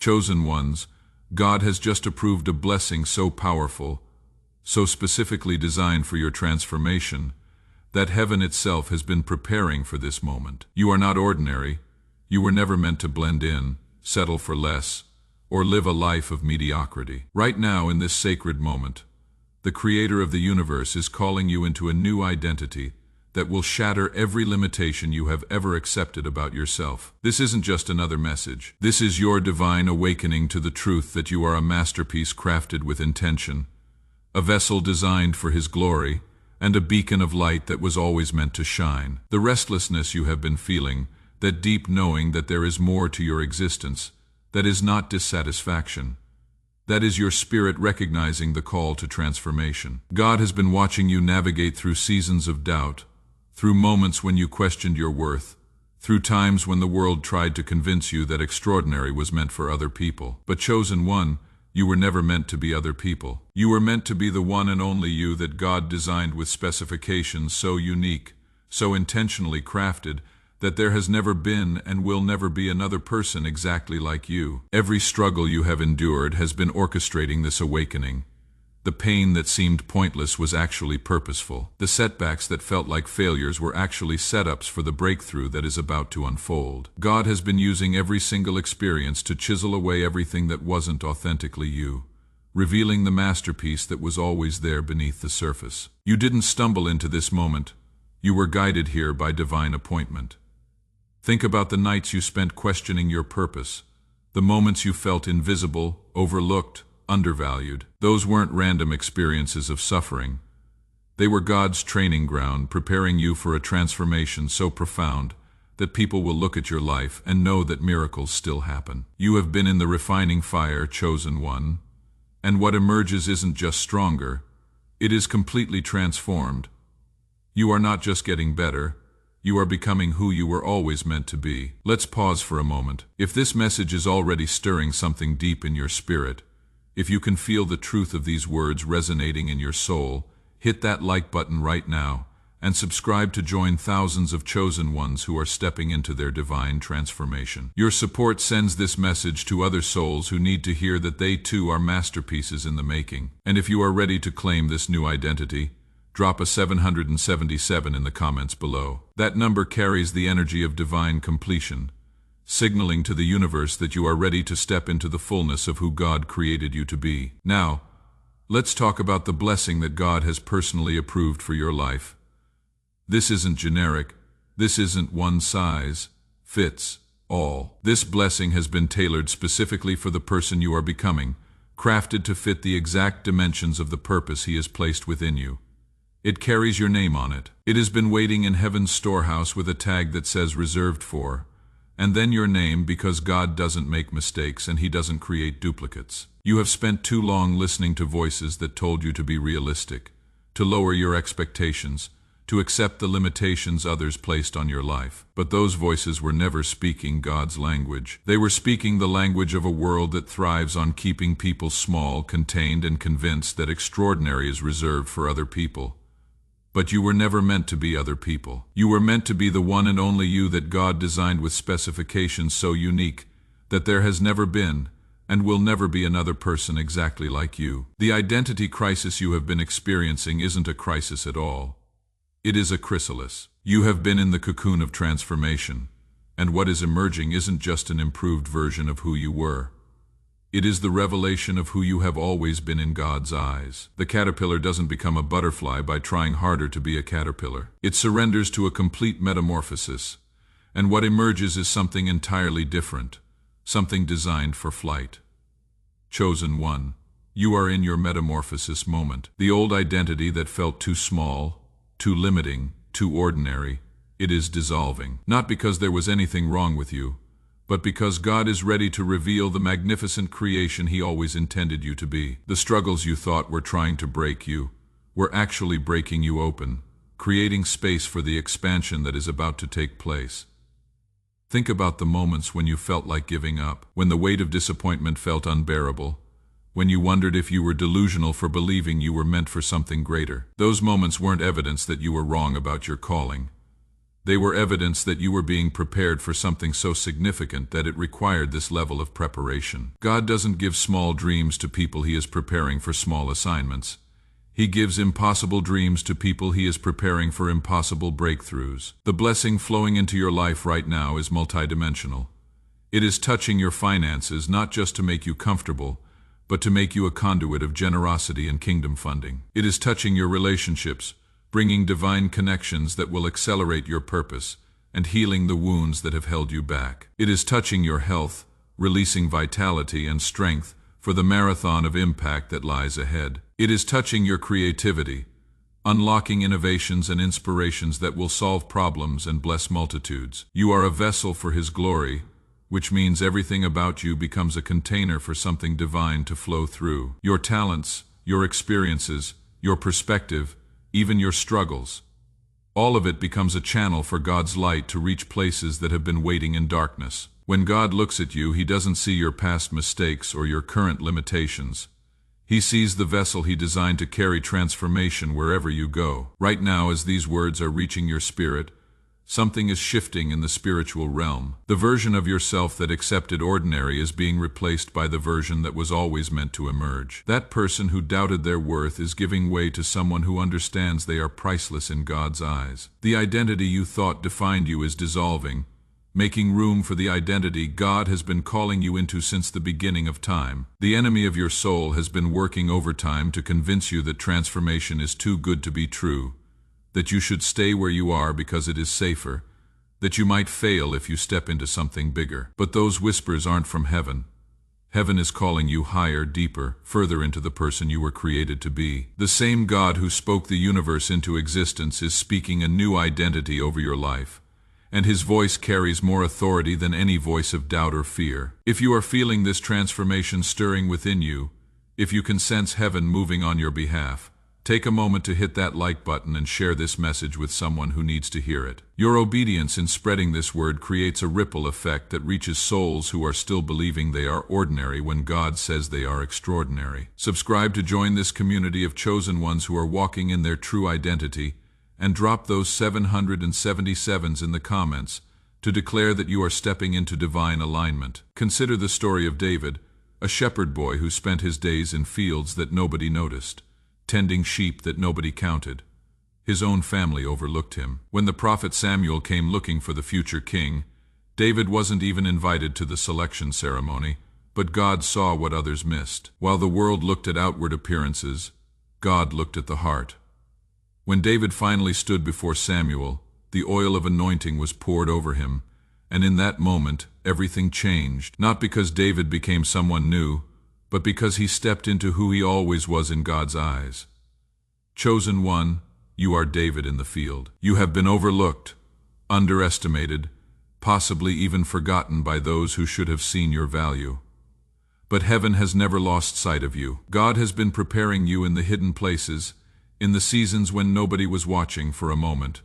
Chosen ones, God has just approved a blessing so powerful, so specifically designed for your transformation, that heaven itself has been preparing for this moment. You are not ordinary. You were never meant to blend in, settle for less, or live a life of mediocrity. Right now, in this sacred moment, the Creator of the universe is calling you into a new identity that will shatter every limitation you have ever accepted about yourself. This isn't just another message. This is your divine awakening to the truth that you are a masterpiece crafted with intention, a vessel designed for His glory, and a beacon of light that was always meant to shine. The restlessness you have been feeling, that deep knowing that there is more to your existence, that is not dissatisfaction. That is your spirit recognizing the call to transformation. God has been watching you navigate through seasons of doubt, through moments when you questioned your worth, through times when the world tried to convince you that extraordinary was meant for other people. But chosen one, you were never meant to be other people. You were meant to be the one and only you that God designed with specifications so unique, so intentionally crafted, that there has never been and will never be another person exactly like you. Every struggle you have endured has been orchestrating this awakening. The pain that seemed pointless was actually purposeful. The setbacks that felt like failures were actually setups for the breakthrough that is about to unfold. God has been using every single experience to chisel away everything that wasn't authentically you, revealing the masterpiece that was always there beneath the surface. You didn't stumble into this moment. You were guided here by divine appointment. Think about the nights you spent questioning your purpose, the moments you felt invisible, overlooked, undervalued. Those weren't random experiences of suffering. They were God's training ground, preparing you for a transformation so profound that people will look at your life and know that miracles still happen. You have been in the refining fire, chosen one, and what emerges isn't just stronger, it is completely transformed. You are not just getting better, you are becoming who you were always meant to be. Let's pause for a moment. If this message is already stirring something deep in your spirit, if you can feel the truth of these words resonating in your soul, hit that like button right now and subscribe to join thousands of chosen ones who are stepping into their divine transformation. Your support sends this message to other souls who need to hear that they too are masterpieces in the making. And if you are ready to claim this new identity, drop a 777 in the comments below. That number carries the energy of divine completion, signaling to the universe that you are ready to step into the fullness of who God created you to be. Now, let's talk about the blessing that God has personally approved for your life. This isn't generic. This isn't one size fits all. This blessing has been tailored specifically for the person you are becoming, crafted to fit the exact dimensions of the purpose He has placed within you. It carries your name on it. It has been waiting in heaven's storehouse with a tag that says reserved for, and then your name, because God doesn't make mistakes and He doesn't create duplicates. You have spent too long listening to voices that told you to be realistic, to lower your expectations, to accept the limitations others placed on your life. But those voices were never speaking God's language. They were speaking the language of a world that thrives on keeping people small, contained, and convinced that extraordinary is reserved for other people. But you were never meant to be other people. You were meant to be the one and only you that God designed with specifications so unique that there has never been and will never be another person exactly like you. The identity crisis you have been experiencing isn't a crisis at all. It is a chrysalis. You have been in the cocoon of transformation, and what is emerging isn't just an improved version of who you were. It is the revelation of who you have always been in God's eyes. The caterpillar doesn't become a butterfly by trying harder to be a caterpillar. It surrenders to a complete metamorphosis, and what emerges is something entirely different, something designed for flight. Chosen one, you are in your metamorphosis moment. The old identity that felt too small, too limiting, too ordinary, it is dissolving. Not because there was anything wrong with you, but because God is ready to reveal the magnificent creation He always intended you to be. The struggles you thought were trying to break you were actually breaking you open, creating space for the expansion that is about to take place. Think about the moments when you felt like giving up, when the weight of disappointment felt unbearable, when you wondered if you were delusional for believing you were meant for something greater. Those moments weren't evidence that you were wrong about your calling. They were evidence that you were being prepared for something so significant that it required this level of preparation. God doesn't give small dreams to people He is preparing for small assignments. He gives impossible dreams to people He is preparing for impossible breakthroughs. The blessing flowing into your life right now is multidimensional. It is touching your finances not just to make you comfortable, but to make you a conduit of generosity and kingdom funding. It is touching your relationships, bringing divine connections that will accelerate your purpose and healing the wounds that have held you back. It is touching your health, releasing vitality and strength for the marathon of impact that lies ahead. It is touching your creativity, unlocking innovations and inspirations that will solve problems and bless multitudes. You are a vessel for His glory, which means everything about you becomes a container for something divine to flow through. Your talents, your experiences, your perspective, even your struggles, all of it becomes a channel for God's light to reach places that have been waiting in darkness. When God looks at you, He doesn't see your past mistakes or your current limitations. He sees the vessel He designed to carry transformation wherever you go. Right now, as these words are reaching your spirit, something is shifting in the spiritual realm. The version of yourself that accepted ordinary is being replaced by the version that was always meant to emerge. That person who doubted their worth is giving way to someone who understands they are priceless in God's eyes. The identity you thought defined you is dissolving, making room for the identity God has been calling you into since the beginning of time. The enemy of your soul has been working overtime to convince you that transformation is too good to be true, that you should stay where you are because it is safer, that you might fail if you step into something bigger. But those whispers aren't from heaven. Heaven is calling you higher, deeper, further into the person you were created to be. The same God who spoke the universe into existence is speaking a new identity over your life, and His voice carries more authority than any voice of doubt or fear. If you are feeling this transformation stirring within you, if you can sense heaven moving on your behalf, take a moment to hit that like button and share this message with someone who needs to hear it. Your obedience in spreading this word creates a ripple effect that reaches souls who are still believing they are ordinary when God says they are extraordinary. Subscribe to join this community of chosen ones who are walking in their true identity, and drop those 777s in the comments to declare that you are stepping into divine alignment. Consider the story of David, a shepherd boy who spent his days in fields that nobody noticed, tending sheep that nobody counted. His own family overlooked him. When the prophet Samuel came looking for the future king, David wasn't even invited to the selection ceremony, but God saw what others missed. While the world looked at outward appearances, God looked at the heart. When David finally stood before Samuel, the oil of anointing was poured over him, and in that moment, everything changed. Not because David became someone new, but because he stepped into who he always was in God's eyes. Chosen one, you are David in the field. You have been overlooked, underestimated, possibly even forgotten by those who should have seen your value. But heaven has never lost sight of you. God has been preparing you in the hidden places, in the seasons when nobody was watching for a moment,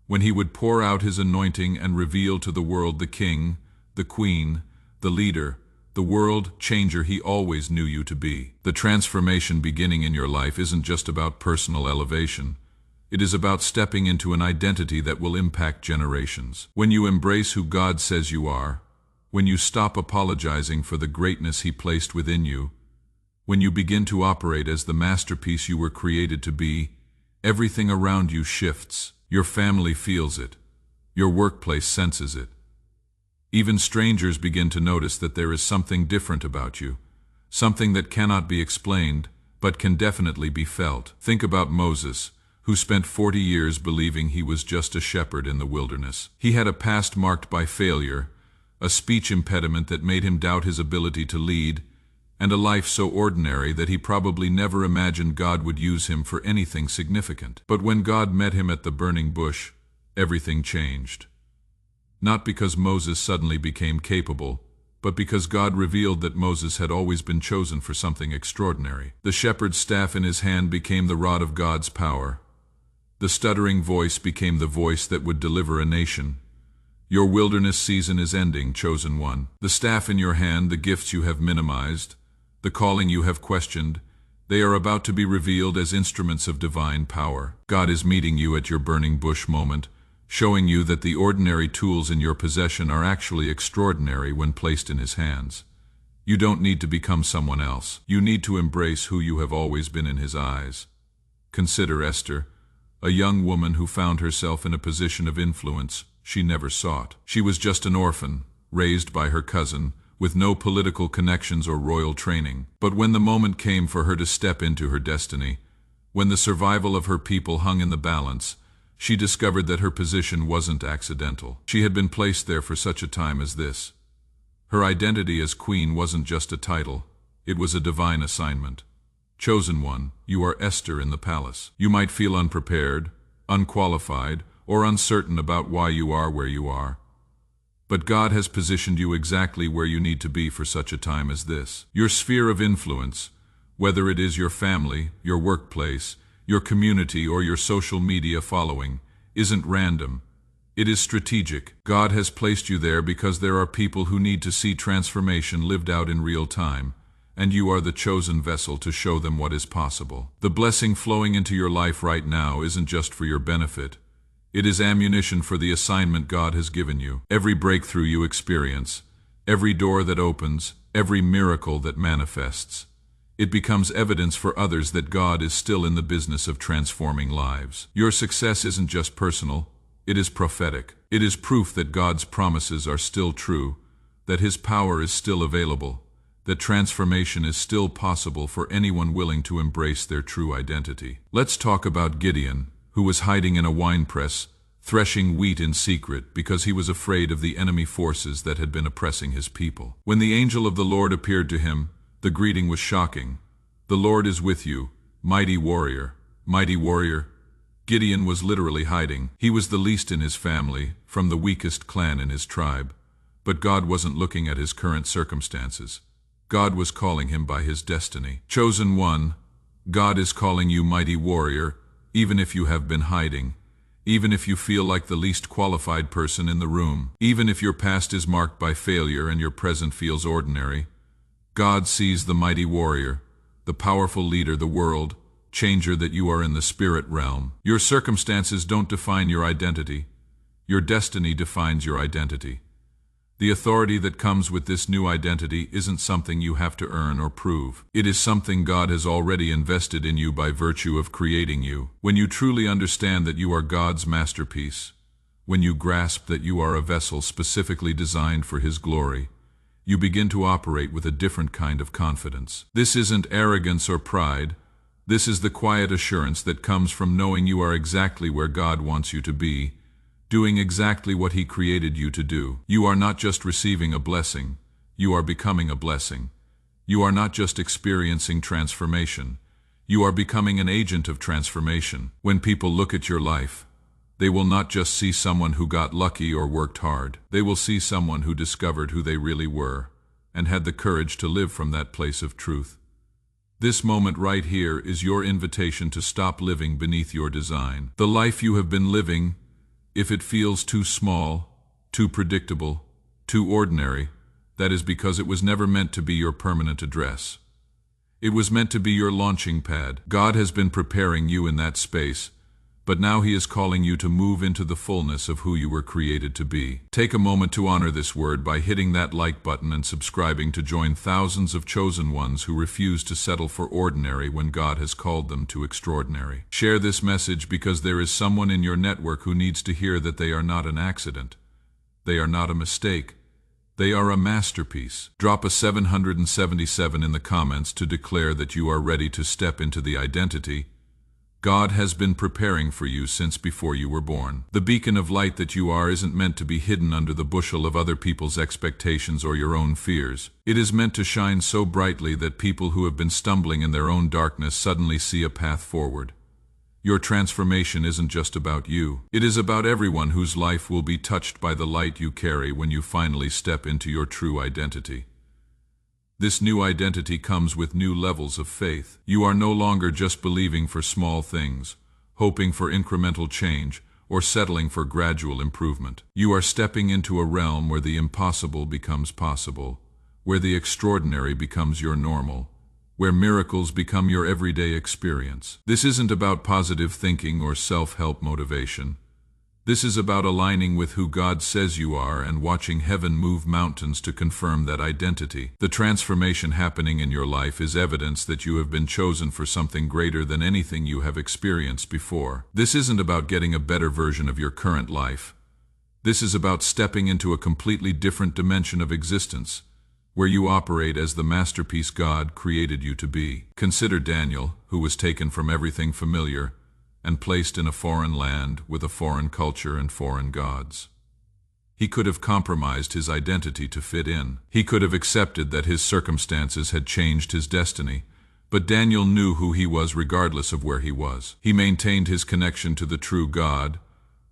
when He would pour out His anointing and reveal to the world the king, the queen, the leader, the world changer He always knew you to be. The transformation beginning in your life isn't just about personal elevation. It is about stepping into an identity that will impact generations. When you embrace who God says you are, when you stop apologizing for the greatness He placed within you, when you begin to operate as the masterpiece you were created to be, everything around you shifts. Your family feels it. Your workplace senses it. Even strangers begin to notice that there is something different about you, something that cannot be explained, but can definitely be felt. Think about Moses, who spent 40 years believing he was just a shepherd in the wilderness. He had a past marked by failure, a speech impediment that made him doubt his ability to lead, and a life so ordinary that he probably never imagined God would use him for anything significant. But when God met him at the burning bush, everything changed. Not because Moses suddenly became capable, but because God revealed that Moses had always been chosen for something extraordinary. The shepherd's staff in his hand became the rod of God's power. The stuttering voice became the voice that would deliver a nation. Your wilderness season is ending, chosen one. The staff in your hand, the gifts you have minimized, the calling you have questioned, they are about to be revealed as instruments of divine power. God is meeting you at your burning bush moment, showing you that the ordinary tools in your possession are actually extraordinary when placed in His hands. You don't need to become someone else. You need to embrace who you have always been in His eyes. Consider Esther, a young woman who found herself in a position of influence she never sought. She was just an orphan, raised by her cousin, with no political connections or royal training. But when the moment came for her to step into her destiny, when the survival of her people hung in the balance, she discovered that her position wasn't accidental. She had been placed there for such a time as this. Her identity as queen wasn't just a title, it was a divine assignment. Chosen one, you are Esther in the palace. You might feel unprepared, unqualified, or uncertain about why you are where you are. But God has positioned you exactly where you need to be for such a time as this. Your sphere of influence, whether it is your family, your workplace, your community, or your social media following, isn't random. It is strategic. God has placed you there because there are people who need to see transformation lived out in real time, and you are the chosen vessel to show them what is possible. The blessing flowing into your life right now isn't just for your benefit. It is ammunition for the assignment God has given you. Every breakthrough you experience, every door that opens, every miracle that manifests, it becomes evidence for others that God is still in the business of transforming lives. Your success isn't just personal, it is prophetic. It is proof that God's promises are still true, that His power is still available, that transformation is still possible for anyone willing to embrace their true identity. Let's talk about Gideon, who was hiding in a winepress, threshing wheat in secret because he was afraid of the enemy forces that had been oppressing his people. When the angel of the Lord appeared to him, the greeting was shocking. "The Lord is with you, mighty warrior." Mighty warrior. Gideon was literally hiding. He was the least in his family, from the weakest clan in his tribe. But God wasn't looking at his current circumstances. God was calling him by his destiny. Chosen one, God is calling you mighty warrior, even if you have been hiding, even if you feel like the least qualified person in the room, even if your past is marked by failure and your present feels ordinary. God sees the mighty warrior, the powerful leader, the world changer that you are in the spirit realm. Your circumstances don't define your identity. Your destiny defines your identity. The authority that comes with this new identity isn't something you have to earn or prove. It is something God has already invested in you by virtue of creating you. When you truly understand that you are God's masterpiece, when you grasp that you are a vessel specifically designed for His glory, you begin to operate with a different kind of confidence. This isn't arrogance or pride. This is the quiet assurance that comes from knowing you are exactly where God wants you to be, doing exactly what He created you to do. You are not just receiving a blessing, you are becoming a blessing. You are not just experiencing transformation, you are becoming an agent of transformation. When people look at your life, they will not just see someone who got lucky or worked hard. They will see someone who discovered who they really were, and had the courage to live from that place of truth. This moment right here is your invitation to stop living beneath your design. The life you have been living, if it feels too small, too predictable, too ordinary, that is because it was never meant to be your permanent address. It was meant to be your launching pad. God has been preparing you in that space, but now He is calling you to move into the fullness of who you were created to be. Take a moment to honor this word by hitting that like button and subscribing to join thousands of chosen ones who refuse to settle for ordinary when God has called them to extraordinary. Share this message because there is someone in your network who needs to hear that they are not an accident. They are not a mistake. They are a masterpiece. Drop a 777 in the comments to declare that you are ready to step into the identity God has been preparing for you since before you were born. The beacon of light that you are isn't meant to be hidden under the bushel of other people's expectations or your own fears. It is meant to shine so brightly that people who have been stumbling in their own darkness suddenly see a path forward. Your transformation isn't just about you. It is about everyone whose life will be touched by the light you carry when you finally step into your true identity. This new identity comes with new levels of faith. You are no longer just believing for small things, hoping for incremental change, or settling for gradual improvement. You are stepping into a realm where the impossible becomes possible, where the extraordinary becomes your normal, where miracles become your everyday experience. This isn't about positive thinking or self-help motivation. This is about aligning with who God says you are and watching heaven move mountains to confirm that identity. The transformation happening in your life is evidence that you have been chosen for something greater than anything you have experienced before. This isn't about getting a better version of your current life. This is about stepping into a completely different dimension of existence, where you operate as the masterpiece God created you to be. Consider Daniel, who was taken from everything familiar and placed in a foreign land with a foreign culture and foreign gods. He could have compromised his identity to fit in. He could have accepted that his circumstances had changed his destiny, but Daniel knew who he was regardless of where he was. He maintained his connection to the true God,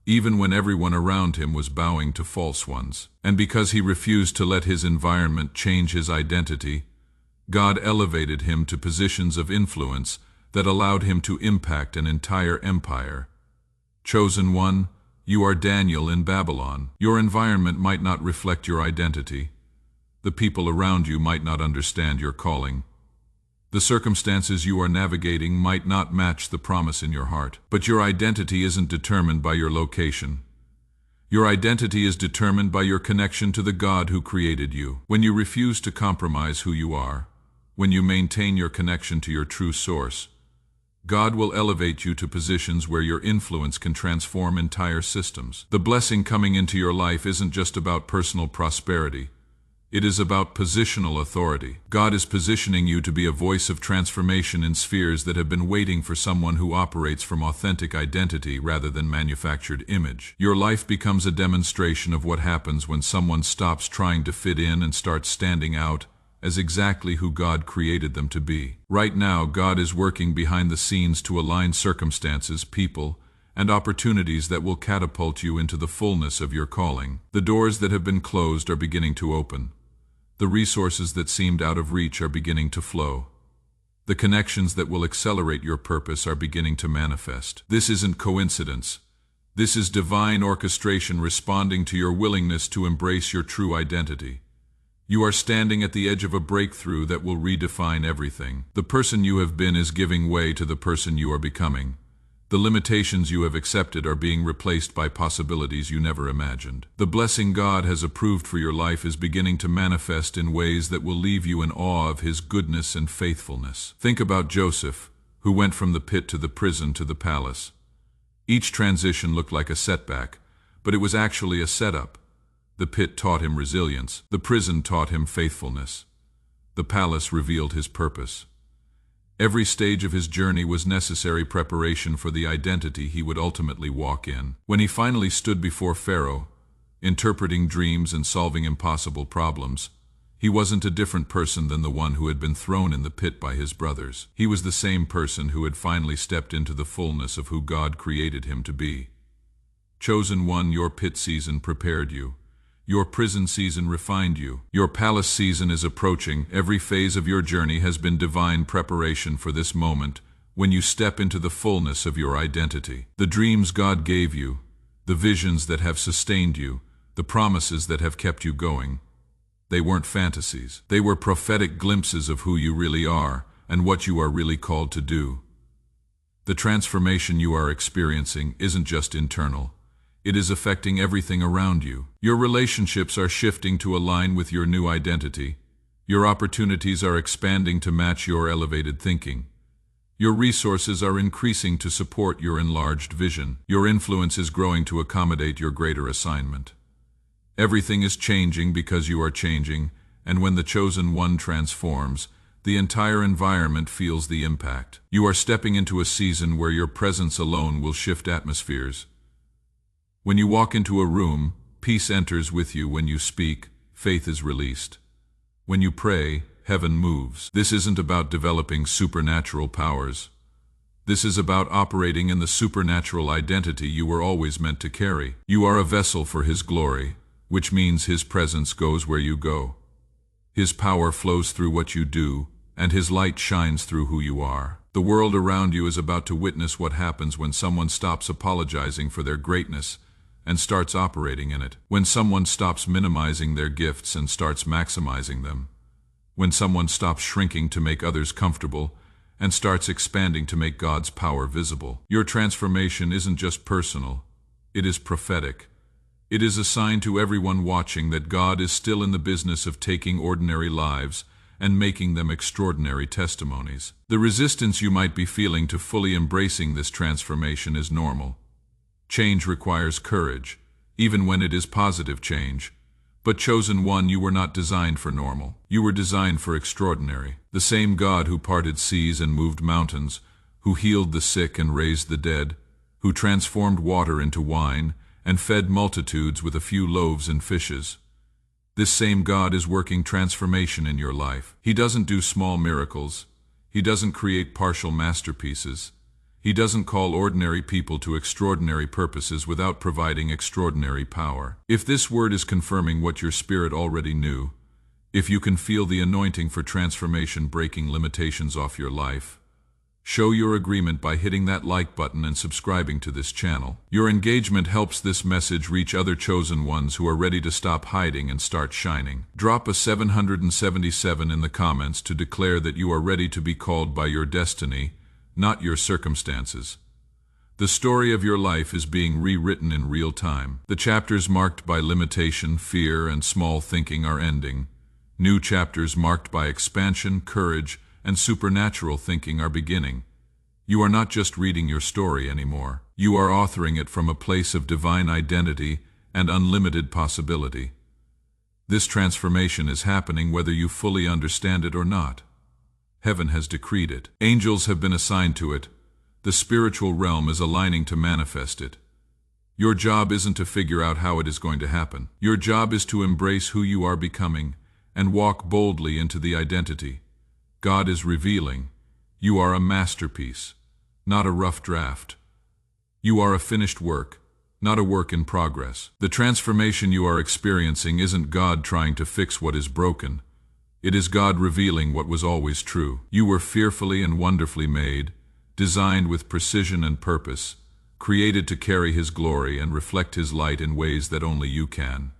even when everyone around him was bowing to false ones. And because he refused to let his environment change his identity, God elevated him to positions of influence that allowed him to impact an entire empire. Chosen one, you are Daniel in Babylon. Your environment might not reflect your identity. The people around you might not understand your calling. The circumstances you are navigating might not match the promise in your heart. But your identity isn't determined by your location. Your identity is determined by your connection to the God who created you. When you refuse to compromise who you are, when you maintain your connection to your true source, God will elevate you to positions where your influence can transform entire systems. The blessing coming into your life isn't just about personal prosperity. It is about positional authority. God is positioning you to be a voice of transformation in spheres that have been waiting for someone who operates from authentic identity rather than manufactured image. Your life becomes a demonstration of what happens when someone stops trying to fit in and starts standing out as exactly who God created them to be. Right now, God is working behind the scenes to align circumstances, people, and opportunities that will catapult you into the fullness of your calling. The doors that have been closed are beginning to open. The resources that seemed out of reach are beginning to flow. The connections that will accelerate your purpose are beginning to manifest. This isn't coincidence. This is divine orchestration responding to your willingness to embrace your true identity. You are standing at the edge of a breakthrough that will redefine everything. The person you have been is giving way to the person you are becoming. The limitations you have accepted are being replaced by possibilities you never imagined. The blessing God has approved for your life is beginning to manifest in ways that will leave you in awe of His goodness and faithfulness. Think about Joseph, who went from the pit to the prison to the palace. Each transition looked like a setback, but it was actually a setup. The pit taught him resilience. The prison taught him faithfulness. The palace revealed his purpose. Every stage of his journey was necessary preparation for the identity he would ultimately walk in. When he finally stood before Pharaoh, interpreting dreams and solving impossible problems, he wasn't a different person than the one who had been thrown in the pit by his brothers. He was the same person who had finally stepped into the fullness of who God created him to be. Chosen one, your pit season prepared you. Your prison season refined you. Your palace season is approaching. Every phase of your journey has been divine preparation for this moment when you step into the fullness of your identity. The dreams God gave you, the visions that have sustained you, the promises that have kept you going, they weren't fantasies. They were prophetic glimpses of who you really are and what you are really called to do. The transformation you are experiencing isn't just internal. It is affecting everything around you. Your relationships are shifting to align with your new identity. Your opportunities are expanding to match your elevated thinking. Your resources are increasing to support your enlarged vision. Your influence is growing to accommodate your greater assignment. Everything is changing because you are changing, and when the chosen one transforms, the entire environment feels the impact. You are stepping into a season where your presence alone will shift atmospheres. When you walk into a room, peace enters with you. When you speak, faith is released. When you pray, heaven moves. This isn't about developing supernatural powers. This is about operating in the supernatural identity you were always meant to carry. You are a vessel for His glory, which means His presence goes where you go. His power flows through what you do, and His light shines through who you are. The world around you is about to witness what happens when someone stops apologizing for their greatness and starts operating in it. When someone stops minimizing their gifts and starts maximizing them. When someone stops shrinking to make others comfortable and starts expanding to make God's power visible. Your transformation isn't just personal, It is prophetic. It is a sign to everyone watching that God is still in the business of taking ordinary lives and making them extraordinary testimonies. The resistance you might be feeling to fully embracing this transformation is normal. Change requires courage, even when it is positive change. But chosen one, you were not designed for normal. You were designed for extraordinary. The same God who parted seas and moved mountains, who healed the sick and raised the dead, who transformed water into wine and fed multitudes with a few loaves and fishes. This same God is working transformation in your life. He doesn't do small miracles. He doesn't create partial masterpieces. He doesn't call ordinary people to extraordinary purposes without providing extraordinary power. If this word is confirming what your spirit already knew, if you can feel the anointing for transformation breaking limitations off your life, show your agreement by hitting that like button and subscribing to this channel. Your engagement helps this message reach other chosen ones who are ready to stop hiding and start shining. Drop a 777 in the comments to declare that you are ready to be called by your destiny, not your circumstances. The story of your life is being rewritten in real time. The chapters marked by limitation, fear, and small thinking are ending. New chapters marked by expansion, courage, and supernatural thinking are beginning. You are not just reading your story anymore. You are authoring it from a place of divine identity and unlimited possibility. This transformation is happening whether you fully understand it or not. Heaven has decreed it. Angels have been assigned to it. The spiritual realm is aligning to manifest it. Your job isn't to figure out how it is going to happen. Your job is to embrace who you are becoming and walk boldly into the identity God is revealing. You are a masterpiece, not a rough draft. You are a finished work, not a work in progress. The transformation you are experiencing isn't God trying to fix what is broken. It is God revealing what was always true. You were fearfully and wonderfully made, designed with precision and purpose, created to carry His glory and reflect His light in ways that only you can.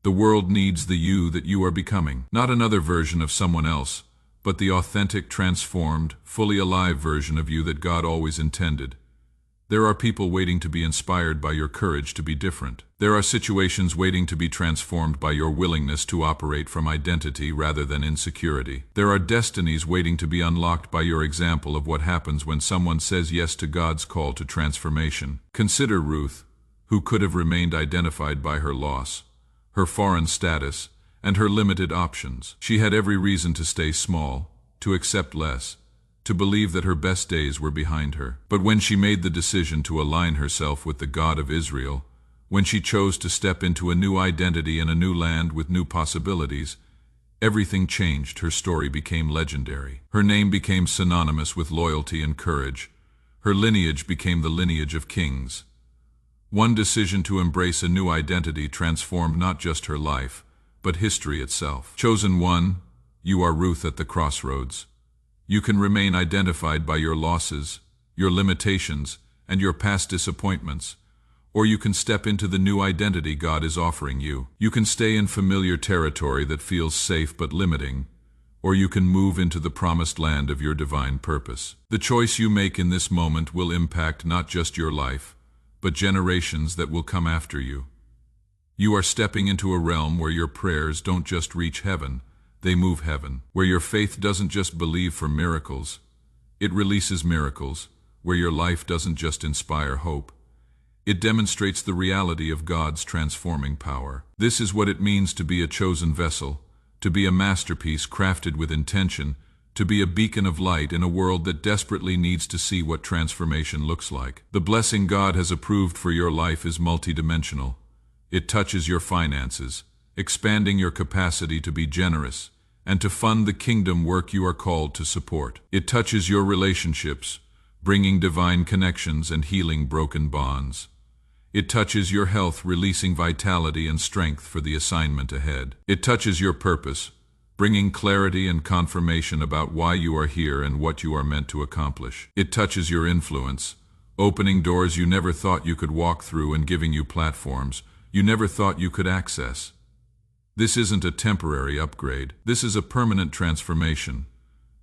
The world needs the you that you are becoming, not another version of someone else, but the authentic, transformed, fully alive version of you that God always intended. There are people waiting to be inspired by your courage to be different. There are situations waiting to be transformed by your willingness to operate from identity rather than insecurity. There are destinies waiting to be unlocked by your example of what happens when someone says yes to God's call to transformation. Consider Ruth, who could have remained identified by her loss, her foreign status, and her limited options. She had every reason to stay small, to accept less, to believe that her best days were behind her. But when she made the decision to align herself with the God of Israel, when she chose to step into a new identity in a new land with new possibilities, everything changed. Her story became legendary. Her name became synonymous with loyalty and courage. Her lineage became the lineage of kings. One decision to embrace a new identity transformed not just her life, but history itself. Chosen one, you are Ruth at the crossroads. You can remain identified by your losses, your limitations, and your past disappointments, or you can step into the new identity God is offering you. You can stay in familiar territory that feels safe but limiting, or you can move into the promised land of your divine purpose. The choice you make in this moment will impact not just your life, but generations that will come after you. You are stepping into a realm where your prayers don't just reach heaven, they move heaven. Where your faith doesn't just believe for miracles, it releases miracles. Where your life doesn't just inspire hope, it demonstrates the reality of God's transforming power. This is what it means to be a chosen vessel, to be a masterpiece crafted with intention, to be a beacon of light in a world that desperately needs to see what transformation looks like. The blessing God has approved for your life is multidimensional. It touches your finances, expanding your capacity to be generous and to fund the kingdom work you are called to support. It touches your relationships, bringing divine connections and healing broken bonds. It touches your health, releasing vitality and strength for the assignment ahead. It touches your purpose, bringing clarity and confirmation about why you are here and what you are meant to accomplish. It touches your influence, opening doors you never thought you could walk through and giving you platforms you never thought you could access. This isn't a temporary upgrade. This is a permanent transformation.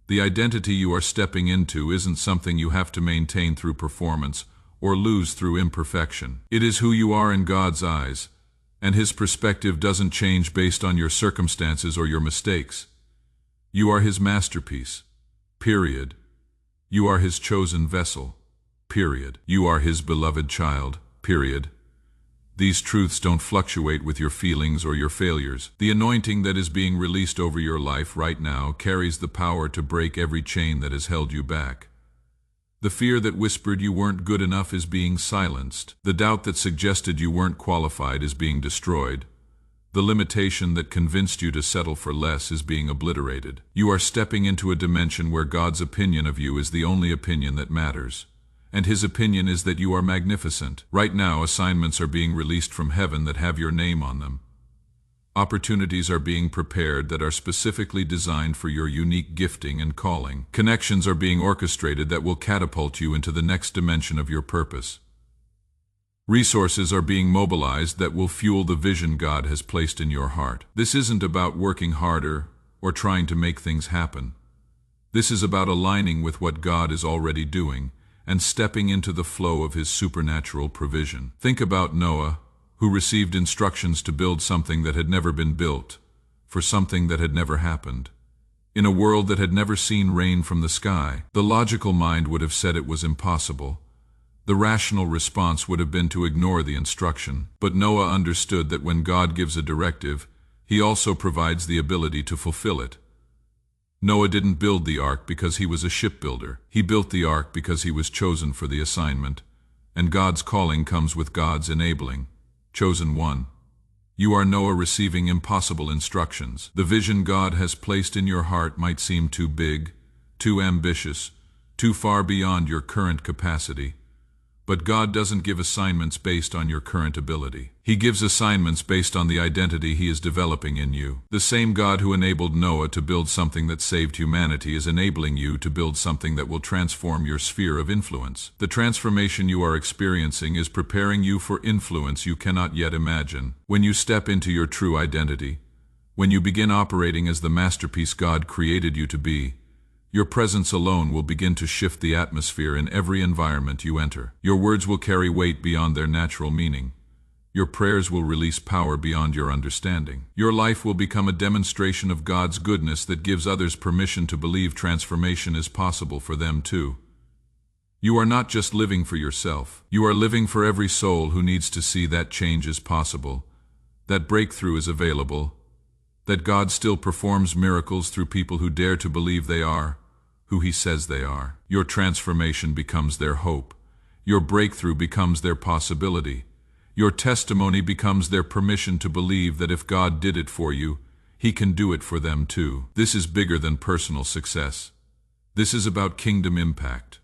The identity you are stepping into isn't something you have to maintain through performance or lose through imperfection. It is who you are in God's eyes, and His perspective doesn't change based on your circumstances or your mistakes. You are His masterpiece, period. You are His chosen vessel, period. You are His beloved child, period. These truths don't fluctuate with your feelings or your failures. The anointing that is being released over your life right now carries the power to break every chain that has held you back. The fear that whispered you weren't good enough is being silenced. The doubt that suggested you weren't qualified is being destroyed. The limitation that convinced you to settle for less is being obliterated. You are stepping into a dimension where God's opinion of you is the only opinion that matters. And His opinion is that you are magnificent. Right now, assignments are being released from heaven that have your name on them. Opportunities are being prepared that are specifically designed for your unique gifting and calling. Connections are being orchestrated that will catapult you into the next dimension of your purpose. Resources are being mobilized that will fuel the vision God has placed in your heart. This isn't about working harder or trying to make things happen. This is about aligning with what God is already doing and stepping into the flow of His supernatural provision. Think about Noah, who received instructions to build something that had never been built, for something that had never happened. In a world that had never seen rain from the sky, the logical mind would have said it was impossible. The rational response would have been to ignore the instruction. But Noah understood that when God gives a directive, He also provides the ability to fulfill it. Noah didn't build the ark because he was a shipbuilder. He built the ark because he was chosen for the assignment. And God's calling comes with God's enabling. Chosen one. You are Noah receiving impossible instructions. The vision God has placed in your heart might seem too big, too ambitious, too far beyond your current capacity. But God doesn't give assignments based on your current ability. He gives assignments based on the identity He is developing in you. The same God who enabled Noah to build something that saved humanity is enabling you to build something that will transform your sphere of influence. The transformation you are experiencing is preparing you for influence you cannot yet imagine. When you step into your true identity, when you begin operating as the masterpiece God created you to be, your presence alone will begin to shift the atmosphere in every environment you enter. Your words will carry weight beyond their natural meaning. Your prayers will release power beyond your understanding. Your life will become a demonstration of God's goodness that gives others permission to believe transformation is possible for them too. You are not just living for yourself. You are living for every soul who needs to see that change is possible, that breakthrough is available, that God still performs miracles through people who dare to believe they are who He says they are. Your transformation becomes their hope. Your breakthrough becomes their possibility. Your testimony becomes their permission to believe that if God did it for you, He can do it for them too. This is bigger than personal success. This is about kingdom impact.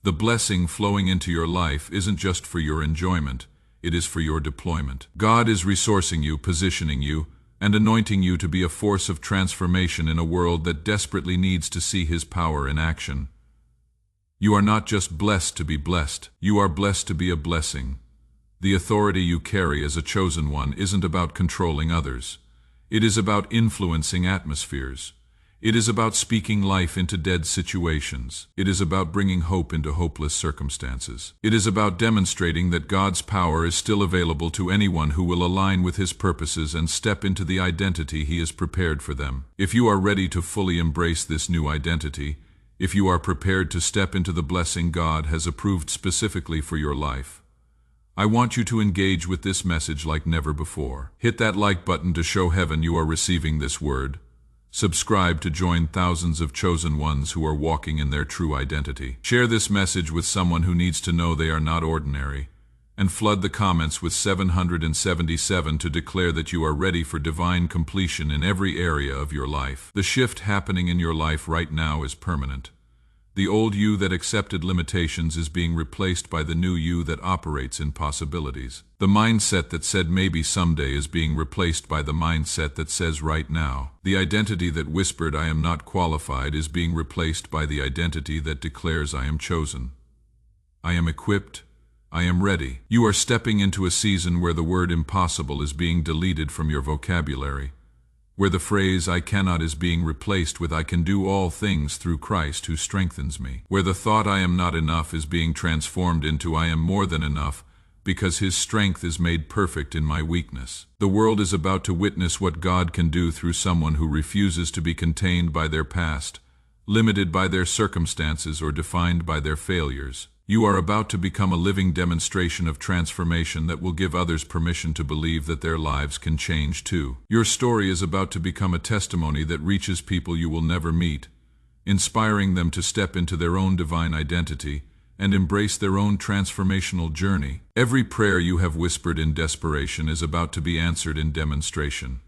The blessing flowing into your life isn't just for your enjoyment, it is for your deployment. God is resourcing you, positioning you, and anointing you to be a force of transformation in a world that desperately needs to see His power in action. You are not just blessed to be blessed, you are blessed to be a blessing. The authority you carry as a chosen one isn't about controlling others. It is about influencing atmospheres. It is about speaking life into dead situations. It is about bringing hope into hopeless circumstances. It is about demonstrating that God's power is still available to anyone who will align with His purposes and step into the identity He has prepared for them. If you are ready to fully embrace this new identity, if you are prepared to step into the blessing God has approved specifically for your life, I want you to engage with this message like never before. Hit that like button to show heaven you are receiving this word. Subscribe to join thousands of chosen ones who are walking in their true identity. Share this message with someone who needs to know they are not ordinary. And flood the comments with 777 to declare that you are ready for divine completion in every area of your life. The shift happening in your life right now is permanent. The old you that accepted limitations is being replaced by the new you that operates in possibilities. The mindset that said maybe someday is being replaced by the mindset that says right now. The identity that whispered I am not qualified is being replaced by the identity that declares I am chosen. I am equipped. I am ready. You are stepping into a season where the word impossible is being deleted from your vocabulary, where the phrase "I cannot" is being replaced with "I can do all things through Christ who strengthens me," where the thought "I am not enough" is being transformed into "I am more than enough, because His strength is made perfect in my weakness." The world is about to witness what God can do through someone who refuses to be contained by their past, limited by their circumstances, or defined by their failures. You are about to become a living demonstration of transformation that will give others permission to believe that their lives can change too. Your story is about to become a testimony that reaches people you will never meet, inspiring them to step into their own divine identity and embrace their own transformational journey. Every prayer you have whispered in desperation is about to be answered in demonstration.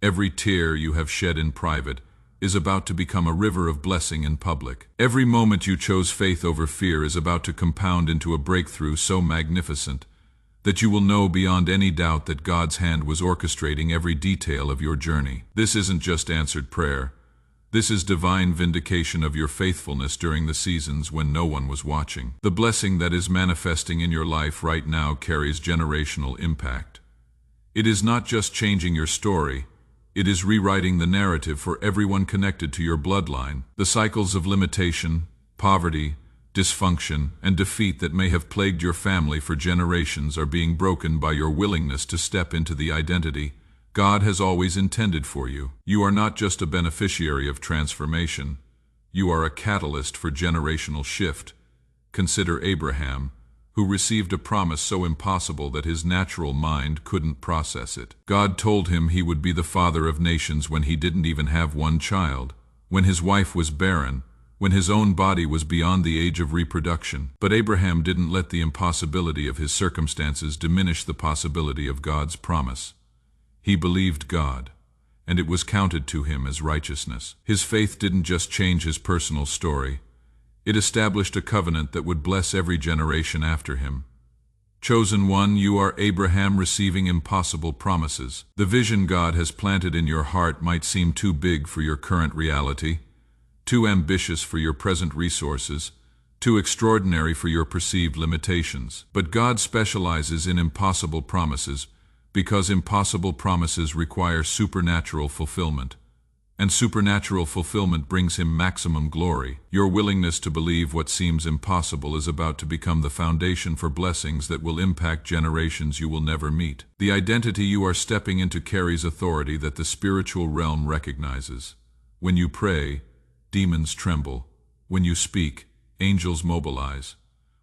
Every tear you have shed in private is about to become a river of blessing in public. Every moment you chose faith over fear is about to compound into a breakthrough so magnificent that you will know beyond any doubt that God's hand was orchestrating every detail of your journey. This isn't just answered prayer. This is divine vindication of your faithfulness during the seasons when no one was watching. The blessing that is manifesting in your life right now carries generational impact. It is not just changing your story, it is rewriting the narrative for everyone connected to your bloodline. The cycles of limitation, poverty, dysfunction, and defeat that may have plagued your family for generations are being broken by your willingness to step into the identity God has always intended for you. You are not just a beneficiary of transformation, you are a catalyst for generational shift. Consider Abraham, who received a promise so impossible that his natural mind couldn't process it. God told him he would be the father of nations when he didn't even have one child, when his wife was barren, when his own body was beyond the age of reproduction. But Abraham didn't let the impossibility of his circumstances diminish the possibility of God's promise. He believed God, and it was counted to him as righteousness. His faith didn't just change his personal story, it established a covenant that would bless every generation after him. Chosen one, you are Abraham receiving impossible promises. The vision God has planted in your heart might seem too big for your current reality, too ambitious for your present resources, too extraordinary for your perceived limitations. But God specializes in impossible promises because impossible promises require supernatural fulfillment. And supernatural fulfillment brings him maximum glory. Your willingness to believe what seems impossible is about to become the foundation for blessings that will impact generations you will never meet. The identity you are stepping into carries authority that the spiritual realm recognizes. When you pray, demons tremble. When you speak, angels mobilize.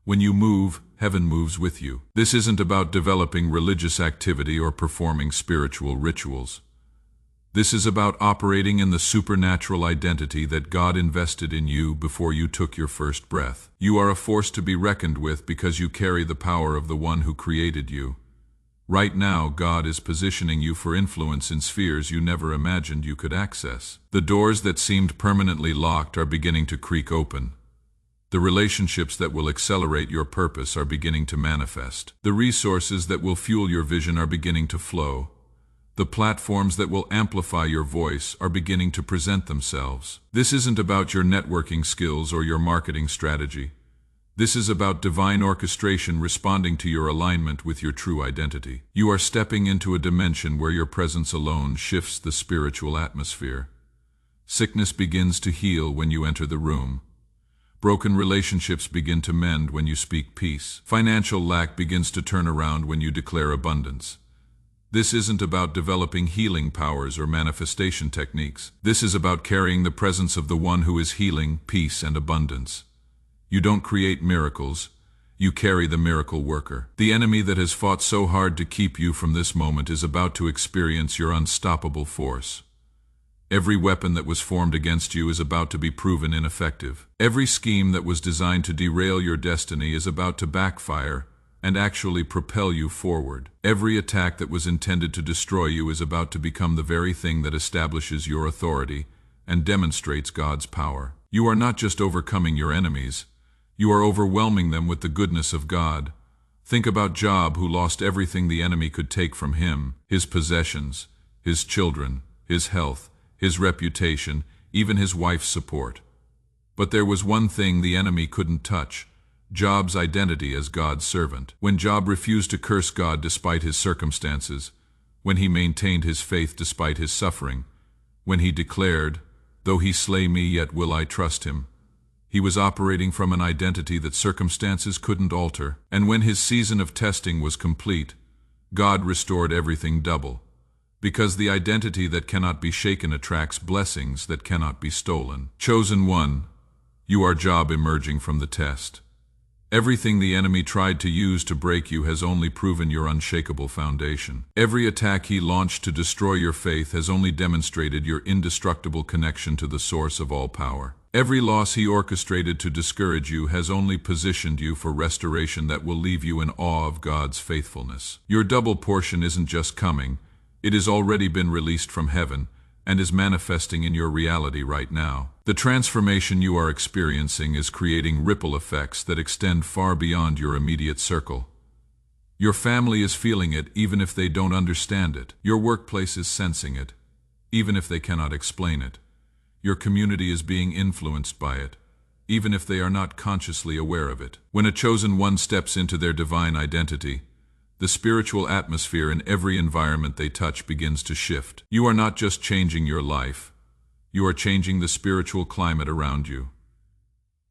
When you move, heaven moves with you. This isn't about developing religious activity or performing spiritual rituals. This is about operating in the supernatural identity that God invested in you before you took your first breath. You are a force to be reckoned with because you carry the power of the one who created you. Right now, God is positioning you for influence in spheres you never imagined you could access. The doors that seemed permanently locked are beginning to creak open. The relationships that will accelerate your purpose are beginning to manifest. The resources that will fuel your vision are beginning to flow. The platforms that will amplify your voice are beginning to present themselves. This isn't about your networking skills or your marketing strategy. This is about divine orchestration responding to your alignment with your true identity. You are stepping into a dimension where your presence alone shifts the spiritual atmosphere. Sickness begins to heal when you enter the room. Broken relationships begin to mend when you speak peace. Financial lack begins to turn around when you declare abundance. This isn't about developing healing powers or manifestation techniques. This is about carrying the presence of the one who is healing, peace, and abundance. You don't create miracles, you carry the miracle worker. The enemy that has fought so hard to keep you from this moment is about to experience your unstoppable force. Every weapon that was formed against you is about to be proven ineffective. Every scheme that was designed to derail your destiny is about to backfire and actually propel you forward. Every attack that was intended to destroy you is about to become the very thing that establishes your authority and demonstrates God's power. You are not just overcoming your enemies, you are overwhelming them with the goodness of God. Think about Job, who lost everything the enemy could take from him: his possessions, his children, his health, his reputation, even his wife's support. But there was one thing the enemy couldn't touch: Job's identity as God's servant. When Job refused to curse God despite his circumstances, when he maintained his faith despite his suffering, when he declared, "Though he slay me, yet will I trust him." He was operating from an identity that circumstances couldn't alter. And when his season of testing was complete, God restored everything double. Because the identity that cannot be shaken attracts blessings that cannot be stolen. Chosen one, you are job emerging from the test. Everything the enemy tried to use to break you has only proven your unshakable foundation. Every attack he launched to destroy your faith has only demonstrated your indestructible connection to the source of all power. Every loss he orchestrated to discourage you has only positioned you for restoration that will leave you in awe of God's faithfulness. Your double portion isn't just coming, it has already been released from heaven and is manifesting in your reality right now. The transformation you are experiencing is creating ripple effects that extend far beyond your immediate circle. Your family is feeling it even if they don't understand it. Your workplace is sensing it, even if they cannot explain it. Your community is being influenced by it, even if they are not consciously aware of it. When a chosen one steps into their divine identity, the spiritual atmosphere in every environment they touch begins to shift. You are not just changing your life, you are changing the spiritual climate around you.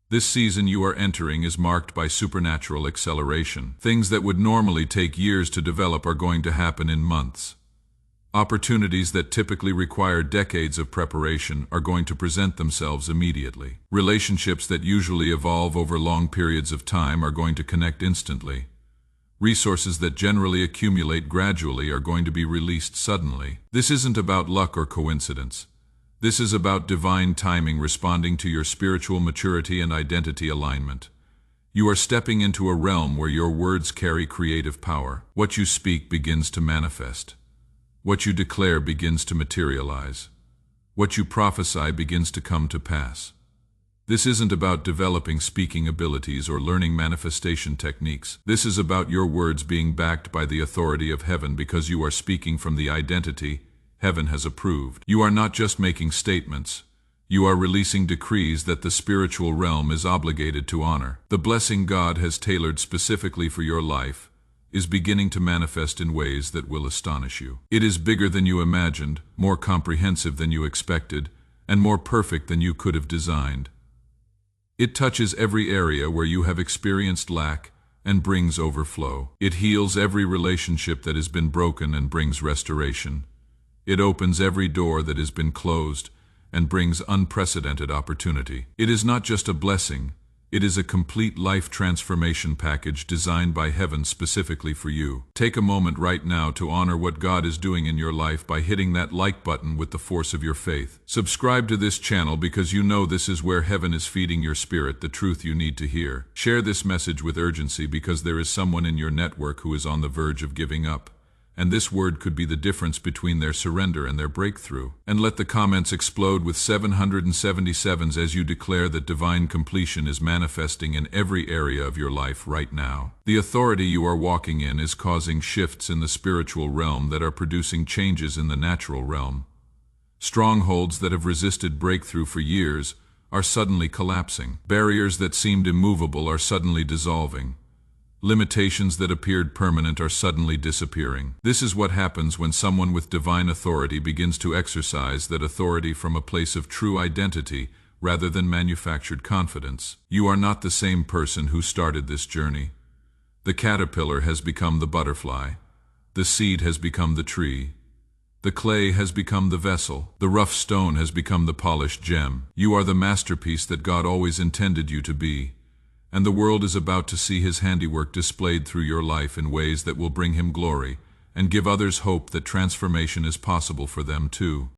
This season you are entering is marked by supernatural acceleration. Things that would normally take years to develop are going to happen in months. Opportunities that typically require decades of preparation are going to present themselves immediately. Relationships that usually evolve over long periods of time are going to connect instantly. Resources that generally accumulate gradually are going to be released suddenly. This isn't about luck or coincidence. This is about divine timing responding to your spiritual maturity and identity alignment. You are stepping into a realm where your words carry creative power. What you speak begins to manifest. What you declare begins to materialize. What you prophesy begins to come to pass. This isn't about developing speaking abilities or learning manifestation techniques. This is about your words being backed by the authority of heaven because you are speaking from the identity heaven has approved. You are not just making statements. You are releasing decrees that the spiritual realm is obligated to honor. The blessing God has tailored specifically for your life is beginning to manifest in ways that will astonish you. It is bigger than you imagined, more comprehensive than you expected, and more perfect than you could have designed. It touches every area where you have experienced lack and brings overflow. It heals every relationship that has been broken and brings restoration. It opens every door that has been closed and brings unprecedented opportunity. It is not just a blessing, it is a complete life transformation package designed by heaven specifically for you. Take a moment right now to honor what God is doing in your life by hitting that like button with the force of your faith. Subscribe to this channel because you know this is where heaven is feeding your spirit the truth you need to hear. Share this message with urgency because there is someone in your network who is on the verge of giving up. And this word could be the difference between their surrender and their breakthrough. And let the comments explode with 777s as you declare that divine completion is manifesting in every area of your life right now. The authority you are walking in is causing shifts in the spiritual realm that are producing changes in the natural realm. Strongholds that have resisted breakthrough for years are suddenly collapsing. Barriers that seemed immovable are suddenly dissolving. Limitations that appeared permanent are suddenly disappearing. This is what happens when someone with divine authority begins to exercise that authority from a place of true identity rather than manufactured confidence. You are not the same person who started this journey. The caterpillar has become the butterfly. The seed has become the tree. The clay has become the vessel. The rough stone has become the polished gem. You are the masterpiece that God always intended you to be. And the world is about to see His handiwork displayed through your life in ways that will bring Him glory and give others hope that transformation is possible for them too.